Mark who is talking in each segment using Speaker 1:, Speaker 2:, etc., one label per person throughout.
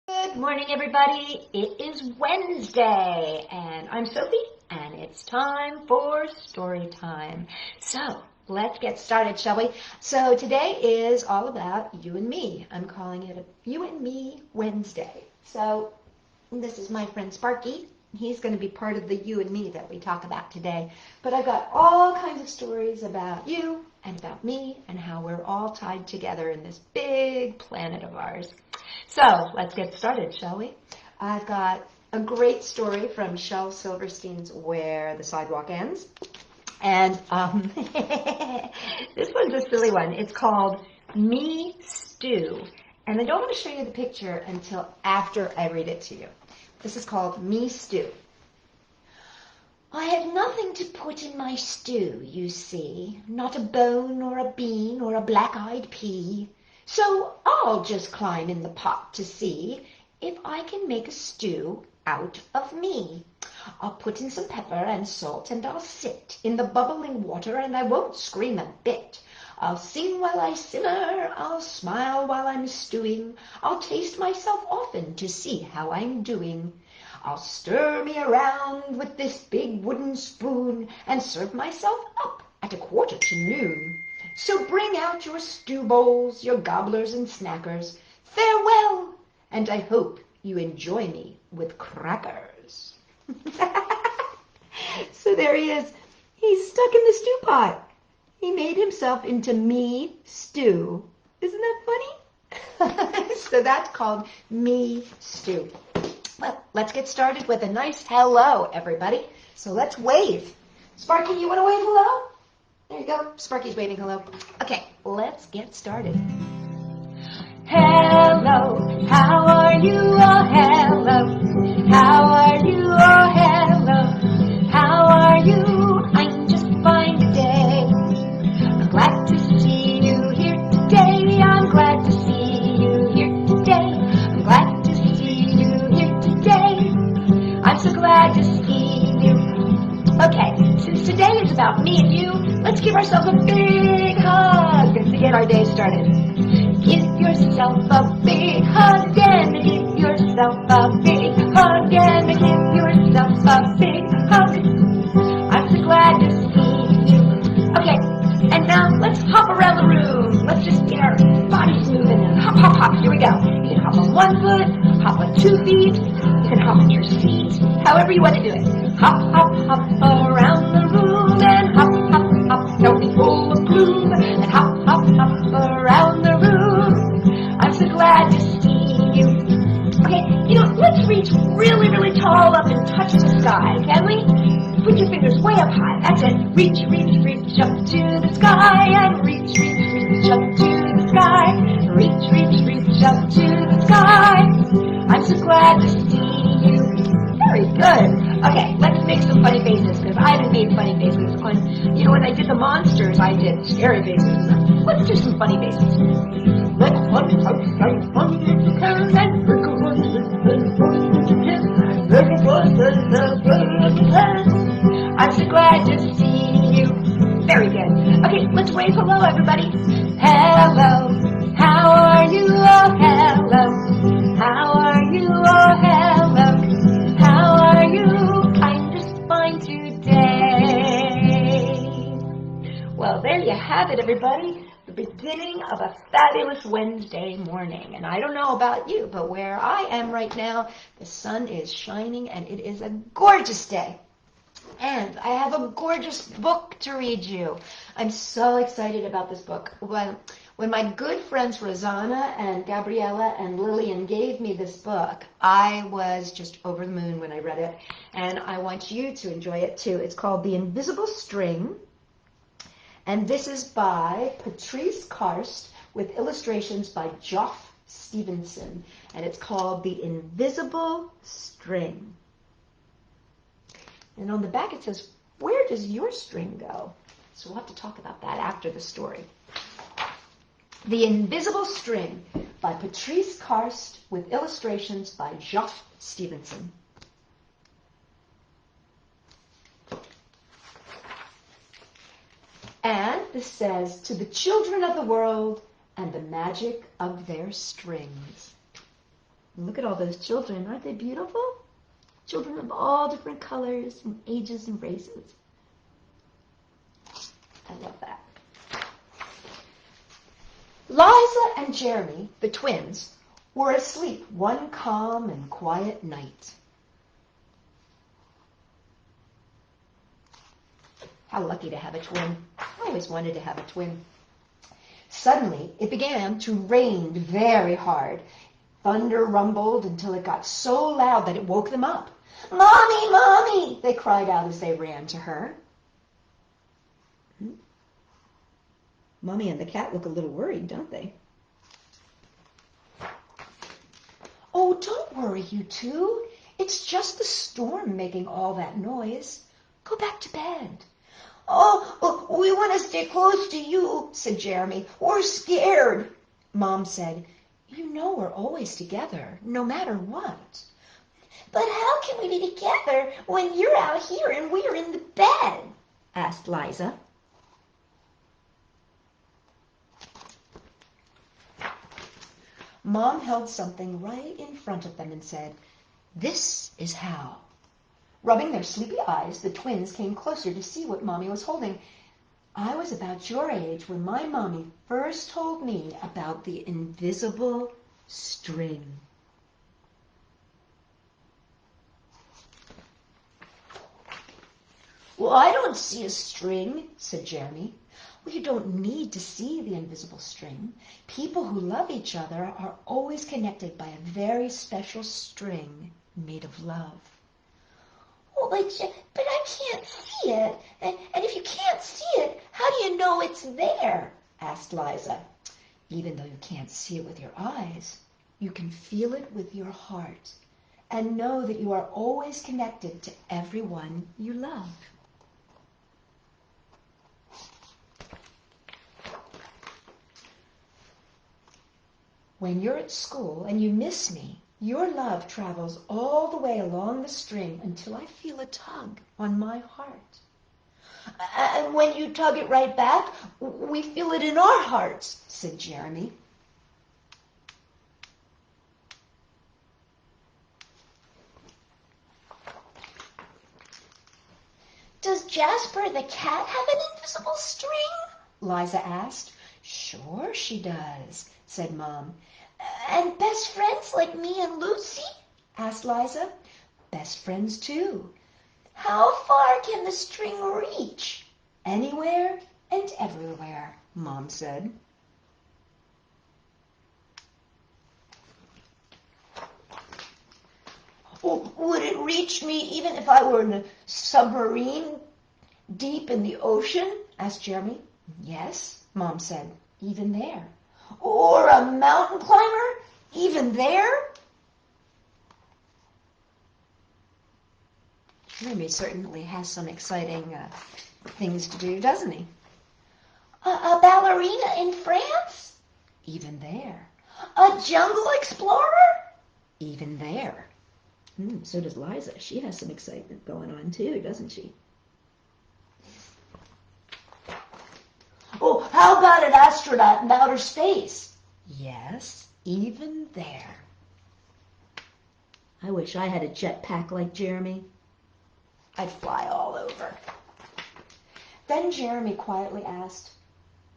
Speaker 1: Good morning, everybody. It is Wednesday, and I'm Sophie, and it's time for story time. So let's get started, shall we? So today is all about you and me. I'm calling it a You and Me Wednesday. So this is my friend Sparky. He's going to be part of the you and me that we talk about today. But I've got all kinds of stories about you and about me and how we're all tied together in this big planet of ours. So let's get started, shall we? I've got a great story from Shel Silverstein's Where the Sidewalk Ends. And this one's a silly one. It's called Me Stew. And I don't want to show you the picture until after I read it to you. This is called Me Stew. I had nothing to put in my stew, you see. Not a bone or a bean or a black-eyed pea. So I'll just climb in the pot to see if I can make a stew out of me. I'll put in some pepper and salt and I'll sit in the bubbling water and I won't scream a bit. I'll sing while I simmer, I'll smile while I'm stewing. I'll taste myself often to see how I'm doing. I'll stir me around with this big wooden spoon and serve myself up at 1:15. So bring out your stew bowls, your gobblers and snackers. Farewell, and I hope you enjoy me with crackers. So there he is. He's stuck in the stew pot. He made himself into Me Stew. Isn't that funny? So that's called Me Stew. Well, let's get started with a nice hello, everybody. So let's wave. Sparky, you want to wave hello? There you go. Sparky's waving hello. Okay, let's get started. Hello, how are you? Oh, hello. How are you? Oh, hello. How are you? I'm just fine today. I'm glad to see you here today. I'm glad to see you here today. I'm glad to see you here today. I'm so glad to see you. Okay, since today is about me and you, let's give ourselves a big hug to get our day started. Give yourself a big hug and give yourself a big hug and give yourself a big hug. I'm so glad to see you. Okay, and now let's hop around the room. Let's just get our bodies moving. Hop, hop, hop. Here we go. You can hop on 1 foot, hop on 2 feet. You can hop on your seat, however you want to do it. Hop, hop, hop around the room and hop, hop, hop. Don't be full of gloom and hop, hop, hop around the room. I'm so glad to see you. Okay, let's reach really, really tall up and touch the sky, can we? Put your fingers way up high. That's it. Reach, reach, reach up to the sky and reach, reach, reach up to the sky. Reach, reach, reach up to the sky. I'm so glad to see you. Very good. Okay, let's make some funny faces because I haven't made funny faces on, when I did the monsters, I did scary faces. Let's do some funny faces. Let's fun, fun, fun, fun, and I'm so glad to see you. Very good. Okay, let's wave hello, everybody. Hello. How are you? Oh, hello. How are you? Oh, hello. How are you? I'm just fine today. Well, there you have it, everybody. The beginning of a fabulous Wednesday morning. And I don't know about you, but where I am right now, the sun is shining and it is a gorgeous day. And I have a gorgeous book to read you. I'm so excited about this book. When my good friends Rosanna and Gabriella and Lillian gave me this book, I was just over the moon when I read it. And I want you to enjoy it too. It's called The Invisible String. And this is by Patrice Karst with illustrations by Geoff Stevenson. And it's called The Invisible String. And on the back it says, where does your string go? So we'll have to talk about that after the story. The Invisible String by Patrice Karst with illustrations by Geoff Stevenson. And this says, to the children of the world and the magic of their strings. Look at all those children. Aren't they beautiful? Children of all different colors and ages and races. I love that. Liza and Jeremy, the twins, were asleep one calm and quiet night. How lucky to have a twin. I always wanted to have a twin. Suddenly, it began to rain very hard. Thunder rumbled until it got so loud that it woke them up. "Mommy, Mommy!" they cried out as they ran to her. Mommy and the cat look a little worried, don't they? "Oh, don't worry, you two. It's just the storm making all that noise. Go back to bed." Oh, we want to stay close to you," said Jeremy. "We're scared." Mom said, "You know we're always together, no matter what." "But how can we be together when you're out here and we're in the bed?" asked Liza. Mom held something right in front of them and said, "This is how." Rubbing their sleepy eyes, the twins came closer to see what Mommy was holding. I was about your age when my Mommy first told me about the invisible string. "Well, I don't see a string," said Jeremy. "Well, you don't need to see the invisible string. People who love each other are always connected by a very special string made of love." "Oh, but I can't see it. And if you can't see it, how do you know it's there?" asked Liza. "Even though you can't see it with your eyes, you can feel it with your heart and know that you are always connected to everyone you love." When you're at school and you miss me, your love travels all the way along the string until I feel a tug on my heart. "And when you tug it right back, we feel it in our hearts," said Jeremy. "Does Jasper the cat have an invisible string?" Liza asked. "Sure she does," said Mom. "And best friends like me and Lucy?" asked Liza. "Best friends too." "How far can the string reach?" "Anywhere and everywhere," Mom said. "Oh, would it reach me even if I were in a submarine deep in the ocean?" asked Jeremy. "Yes," Mom said, "even there." "Or a mountain climber? Even there?" Jeremy certainly has some exciting things to do, doesn't he? A ballerina in France? Even there. A jungle explorer? Even there. So does Liza. She has some excitement going on too, doesn't she? "Oh, how about an astronaut in outer space?" "Yes, even there." I wish I had a jetpack like Jeremy. I'd fly all over. Then Jeremy quietly asked,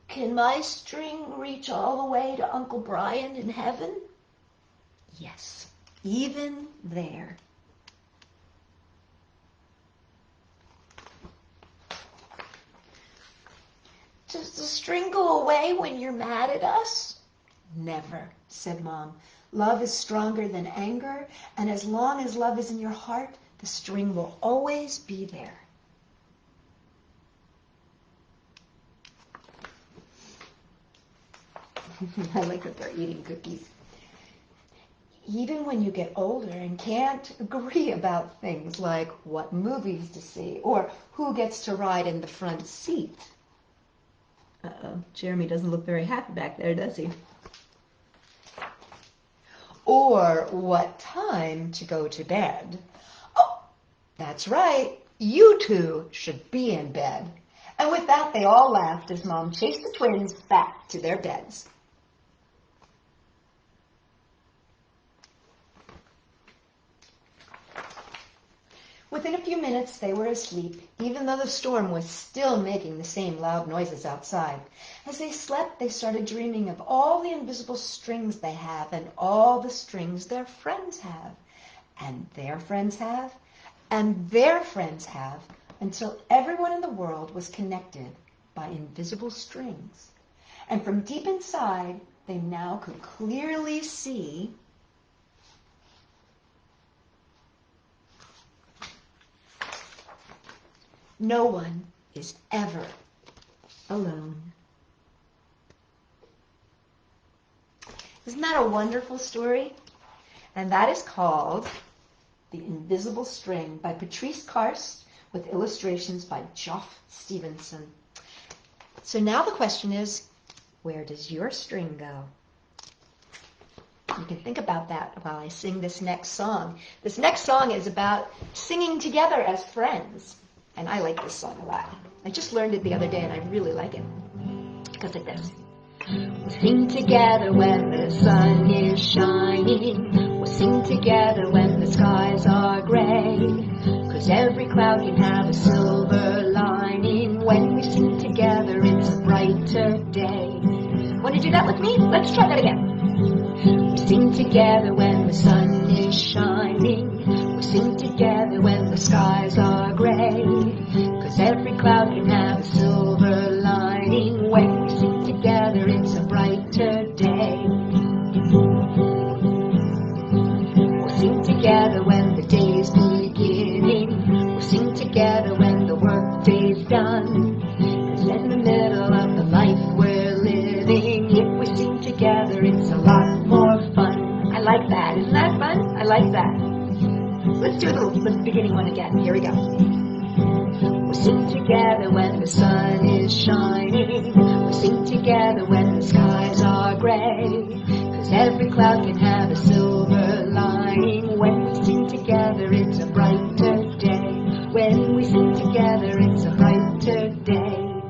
Speaker 1: "Can my string reach all the way to Uncle Brian in heaven?" "Yes, even there." "Does the string go away when you're mad at us?" "Never," said Mom. "Love is stronger than anger, and as long as love is in your heart, the string will always be there." I like that they're eating cookies. Even when you get older and can't agree about things like what movies to see or who gets to ride in the front seat. Uh-oh, Jeremy doesn't look very happy back there, does he? Or what time to go to bed. Oh, that's right. You two should be in bed. And with that, they all laughed as Mom chased the twins back to their beds.
Speaker 2: Within a few minutes, they were asleep, even though the storm was still making the same loud noises outside. As they slept, they started dreaming of all the invisible strings they have and all the strings their friends have, and their friends have, and their friends have, until everyone in the world was connected by invisible strings. And from deep inside, they now could clearly see no one is ever alone. Isn't that a wonderful story? And that is called The Invisible String by Patrice Karst with illustrations by Geoff Stevenson. So now the question is, where does your string go? You can think about that while I sing this next song. This next song is about singing together as friends. And I like this song a lot. I just learned it the other day and I really like it. It goes like this. We'll sing together when the sun is shining. We'll sing together when the skies are gray. 'Cause every cloud can have a silver lining. When we sing together, it's a brighter day. Want to do that with me? Let's try that again. We sing together when the sun is shining. We sing together when the skies are gray. 'Cause every cloud can have a silver lining. When we sing together, it's a brighter day. We'll sing together when the day's beginning. We'll sing together when the work day's done. 'Cause in the middle of the life we're living, if we sing together, it's a lot more fun. I like that. Isn't that fun? I like that. Let's do the beginning one again. Here we go. We'll sing together when the sun is shining. We'll sing together when the skies are gray. 'Cause every cloud can have a silver lining. When we sing together, it's a brighter day. When we sing together, it's a brighter day.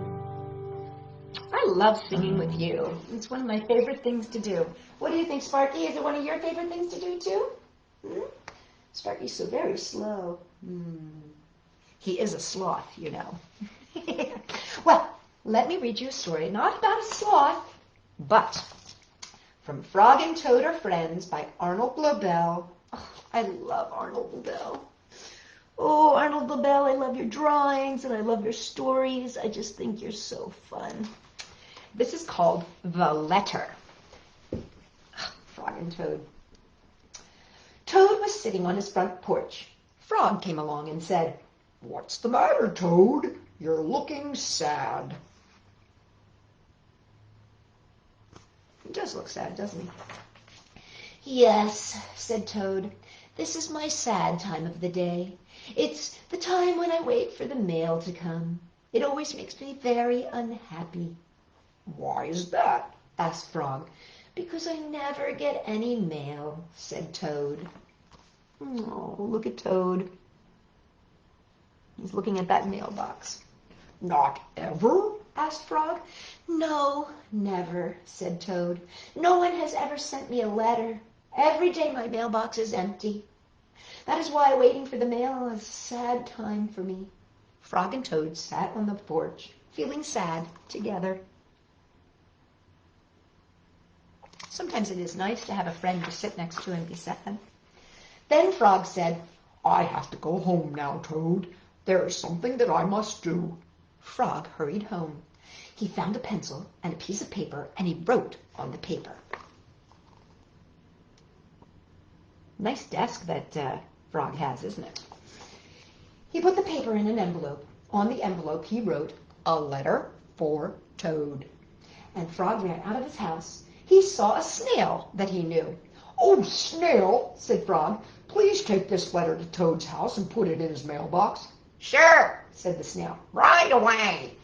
Speaker 2: I love singing with you. It's one of my favorite things to do. What do you think, Sparky? Is it one of your favorite things to do, too? Sparky's so very slow. He is a sloth, you know. Well, let me read you a story, not about a sloth, but from Frog and Toad Are Friends by Arnold Lobel. Oh, I love Arnold Lobel. Oh, Arnold Lobel, I love your drawings and I love your stories. I just think you're so fun. This is called The Letter. Frog and Toad. Toad was sitting on his front porch. Frog came along and said, "What's the matter, Toad? You're looking sad." He does look sad, doesn't he? "Yes," said Toad. "This is my sad time of the day. It's the time when I wait for the mail to come. It always makes me very unhappy." "Why is that?" asked Frog. "Because I never get any mail," said Toad. Oh, look at Toad. He's looking at that mailbox. "Not ever?" asked Frog. "No, never," said Toad. "No one has ever sent me a letter. Every day my mailbox is empty. That is why waiting for the mail is a sad time for me." Frog and Toad sat on the porch, feeling sad together. Sometimes it is nice to have a friend to sit next to and be sad. Then Frog said, "I have to go home now, Toad. There is something that I must do." Frog hurried home. He found a pencil and a piece of paper, and he wrote on the paper. Nice desk that Frog has, isn't it? He put the paper in an envelope. On the envelope, he wrote, "A letter for Toad." And Frog ran out of his house. He saw a snail that he knew. "Oh, Snail," said Frog, "please take this letter to Toad's house and put it in his mailbox." "Sure," said the snail, "right away."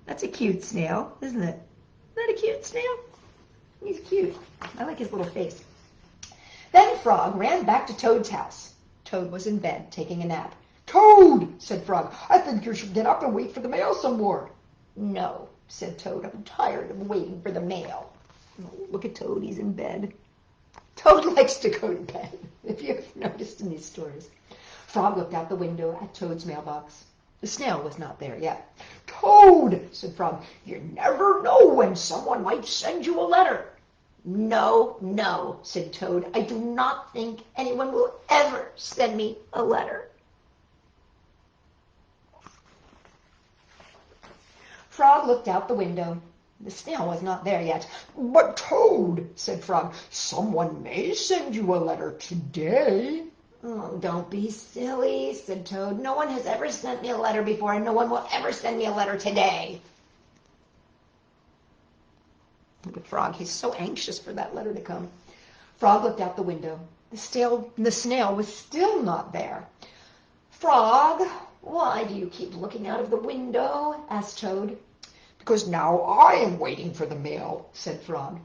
Speaker 2: That's a cute snail, isn't it? Isn't that a cute snail? He's cute. I like his little face. Then Frog ran back to Toad's house. Toad was in bed, taking a nap. "Toad," said Frog, "I think you should get up and wait for the mail some more." "No," said Toad, "I'm tired of waiting for the mail." Oh, look at Toad, he's in bed. Toad likes to go to bed, if you've noticed in these stories. Frog looked out the window at Toad's mailbox. The snail was not there yet. Toad, said Frog, you never know when someone might send you a letter. No, no, said Toad. I do not think anyone will ever send me a letter. Frog looked out the window. The snail was not there yet. But Toad, said Frog, someone may send you a letter today. Oh, don't be silly, said Toad. No one has ever sent me a letter before, and no one will ever send me a letter today. But Frog, he's so anxious for that letter to come. Frog looked out the window. The snail was still not there. Frog, why do you keep looking out of the window? Asked Toad. Because now I am waiting for the mail, said Frog.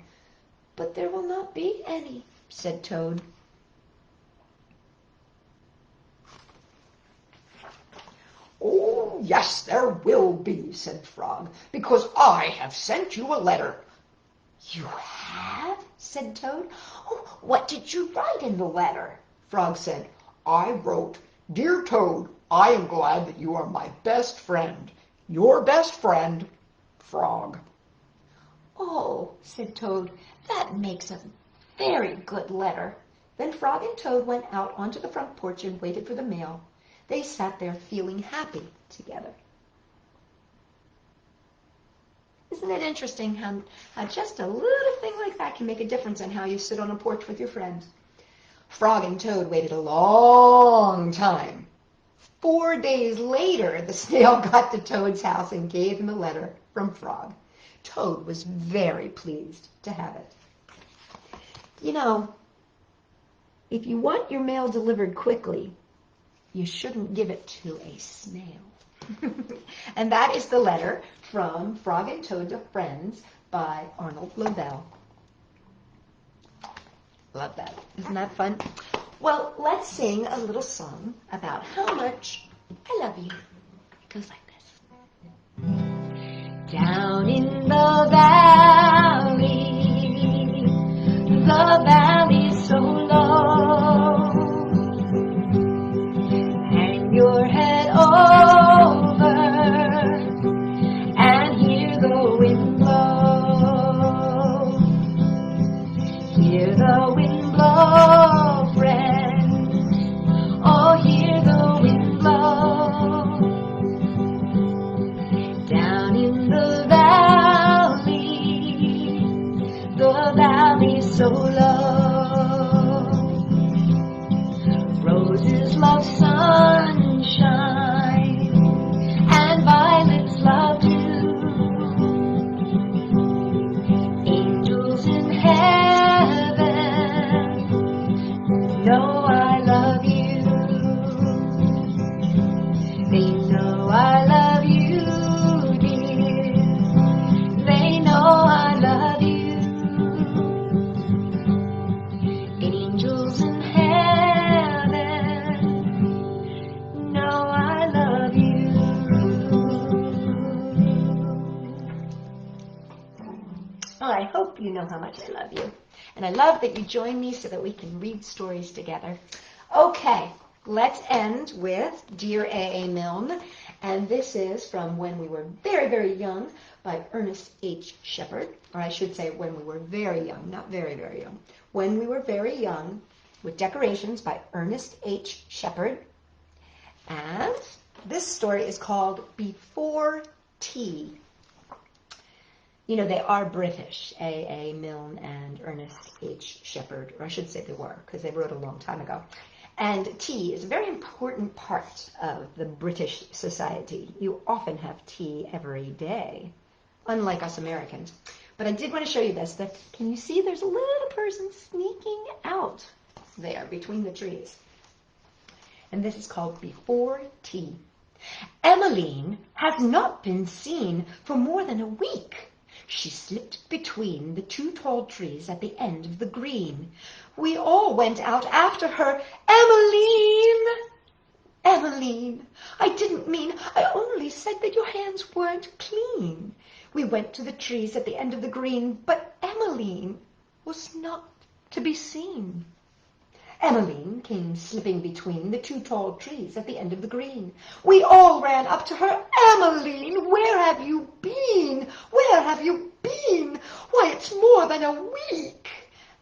Speaker 2: But there will not be any, said Toad. Oh, yes, there will be, said Frog, because I have sent you a letter. You have? Said Toad. Oh, what did you write in the letter? Frog said, I wrote, Dear Toad, I am glad that you are my best friend. Your best friend, Frog. Oh, said Toad, that makes a very good letter. Then Frog and Toad went out onto the front porch and waited for the mail. They sat there feeling happy together. Isn't it interesting how just a little thing like that can make a difference in how you sit on a porch with your friends? Frog and Toad waited a long time. 4 days later, the snail got to Toad's house and gave him a letter from Frog. Toad was very pleased to have it. You know, if you want your mail delivered quickly, you shouldn't give it to a snail. And that is the letter from Frog and Toad to Friends by Arnold Lobel. Love that. Isn't that fun? Well, let's sing a little song about how much I love you. It goes like this. Down in the valley's so low. Hang your head over and hear the wind blow. Hear the wind blow, friend. Oh, hear the wind blow. Down in the valley's so low. Roses love sunshine, and violets love dew. Angels in heaven know I love you. They know I love you, dear. They know I love you. Angels in heaven know I love you. Well, I hope you know how much I love you. And I love that you join me so that we can read stories together. Okay, let's end with Dear A.A. Milne. And this is from When We Were Very, Very Young by Ernest H. Shepard. Or I should say When We Were Very Young, not very, very young. When We Were Very Young, with decorations by Ernest H. Shepard. And this story is called Before Tea. You know, they are British, A.A. Milne and Ernest H. Shepard, or I should say they were, because they wrote a long time ago. And tea is a very important part of the British society. You often have tea every day, unlike us Americans. But I did want to show you this. Can you see there's a little person sneaking out there between the trees? And this is called Before Tea. Emmeline has not been seen for more than a week. She slipped between the two tall trees at the end of the green. We all went out after her. Emmeline! Emmeline! I didn't mean, I only said that your hands weren't clean. We went to the trees at the end of the green, but Emmeline was not to be seen. Emmeline came slipping between the two tall trees at the end of the green. We all ran up to her. Emmeline, where have you been? Where have you been? Why, it's more than a week.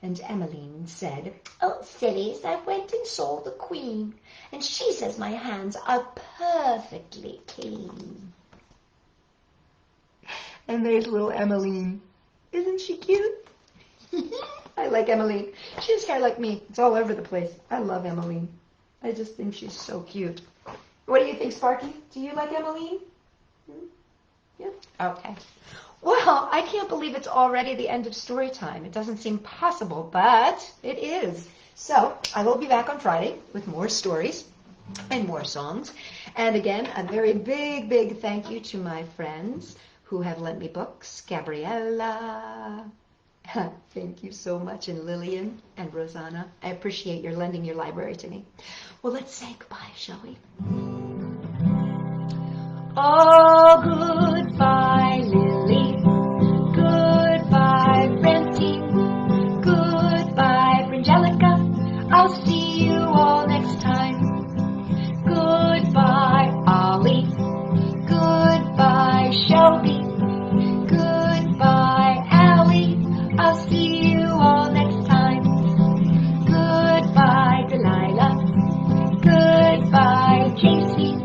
Speaker 2: And Emmeline said, Oh, sillies, I went and saw the Queen, and she says my hands are perfectly clean. And there's little Emmeline. Isn't she cute? I like Emmeline. She has hair like me. It's all over the place. I love Emmeline. I just think she's so cute. What do you think, Sparky? Do you like Emmeline? Yeah? Okay. Well, I can't believe it's already the end of story time. It doesn't seem possible, but it is. So I will be back on Friday with more stories and more songs. And again, a very big, big thank you to my friends who have lent me books. Gabriella. Thank you so much. And Lillian and Rosanna. I appreciate your lending your library to me. Well, let's say goodbye, shall we?
Speaker 1: Oh, goodbye, Lily. Goodbye, Francine. Goodbye, Frangelica. I'll see you all next time. Goodbye, Ollie. Goodbye, Shelby. Goodbye, Allie. I'll see you all next time. Goodbye, Delilah. Goodbye, Casey.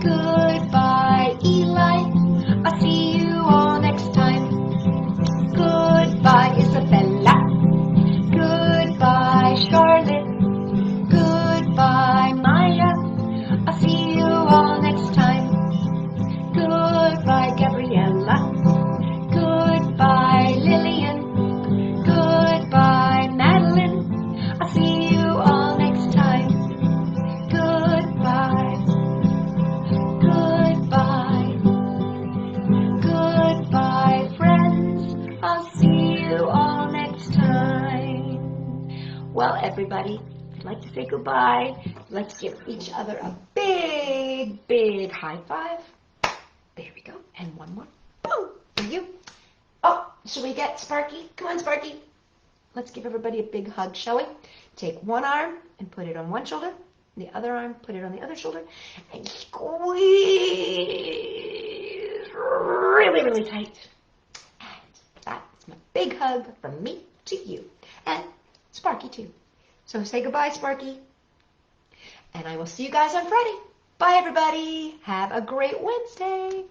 Speaker 1: Goodbye, Eli. I'll see you all next time. Goodbye, Isabella. Goodbye, Charlotte. Goodbye, Maya. I'll see you all next time. Goodbye, Gabriella. Goodbye, Lillian. Goodbye, Madeline. I'll see you all next time. Goodbye. Goodbye. Goodbye, friends. I'll see you all next time. Well, everybody, I'd like to say goodbye. Let's give each other a big, big high five. There we go. And one more. Boom. For you. Oh, should we get Sparky? Come on, Sparky. Let's give everybody a big hug, shall we? Take one arm and put it on one shoulder. The other arm, put it on the other shoulder. And squeeze really, really tight. And that's my big hug from me to you. And Sparky, too. So say goodbye, Sparky. And I will see you guys on Friday. Bye, everybody. Have a great Wednesday.